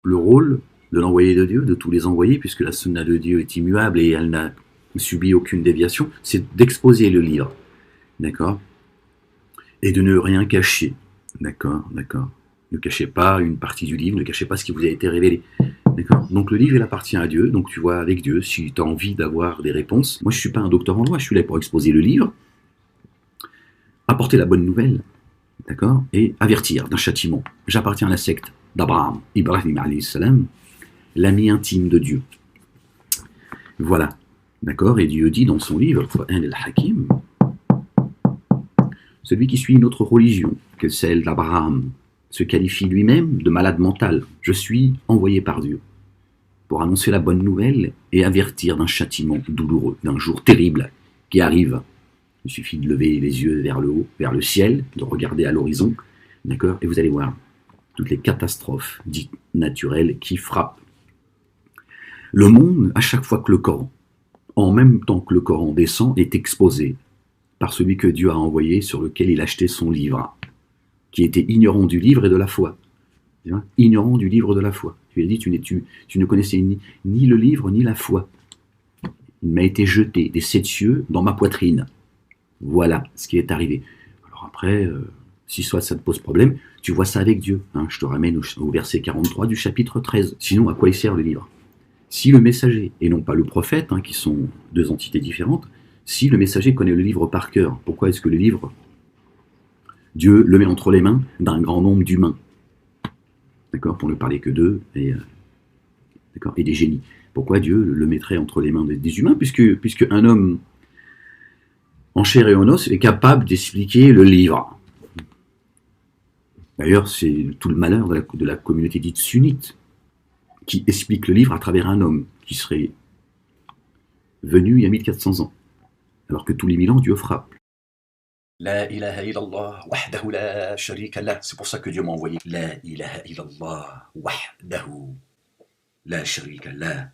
le rôle de l'envoyé de Dieu, de tous les envoyés, puisque la sunna de Dieu est immuable et elle n'a subi aucune déviation, c'est d'exposer le livre, d'accord, et de ne rien cacher, d'accord, d'accord. Ne cachez pas une partie du livre, ne cachez pas ce qui vous a été révélé. D'accord. Donc le livre, il appartient à Dieu. Donc tu vois avec Dieu si tu as envie d'avoir des réponses. Moi, je ne suis pas un docteur en loi, je suis là pour exposer le livre, apporter la bonne nouvelle, d'accord, et avertir d'un châtiment. J'appartiens à la secte d'Abraham, Ibrahim alayhi salam, l'ami intime de Dieu. Voilà, d'accord. Et Dieu dit dans son livre, Qur'an al-Hakim, celui qui suit une autre religion que celle d'Abraham se qualifie lui-même de malade mental. Je suis envoyé par Dieu pour annoncer la bonne nouvelle et avertir d'un châtiment douloureux, d'un jour terrible qui arrive. Il suffit de lever les yeux vers le haut, vers le ciel, de regarder à l'horizon, d'accord, et vous allez voir toutes les catastrophes dites naturelles qui frappent le monde à chaque fois que le Coran, en même temps que le Coran descend, est exposé par celui que Dieu a envoyé, sur lequel il a acheté son livre, qui était ignorant du livre et de la foi. Ignorant du livre de la foi. Tu lui as dit, tu ne connaissais ni le livre ni la foi. Il m'a été jeté des 7 cieux dans ma poitrine. Voilà ce qui est arrivé. Alors après, si soit ça te pose problème, tu vois ça avec Dieu. Hein. Je te ramène au verset 43 du chapitre 13. Sinon, à quoi il sert le livre? Si le messager, et non pas le prophète, hein, qui sont deux entités différentes, si le messager connaît le livre par cœur, pourquoi est-ce que le livre, Dieu le met entre les mains d'un grand nombre d'humains? D'accord, pour ne parler que d'eux et des génies. Pourquoi Dieu le mettrait entre les mains des humains, puisque un homme en chair et en os est capable d'expliquer le livre. D'ailleurs, c'est tout le malheur de la communauté dite sunnite, qui explique le livre à travers un homme qui serait venu il y a 1400 ans, alors que tous les 1000 ans, Dieu frappe. La ilaha illallah, wahdahu la sharika lah. C'est pour ça que Dieu m'a envoyé. La ilaha illallah, wahdahu la sharika lah.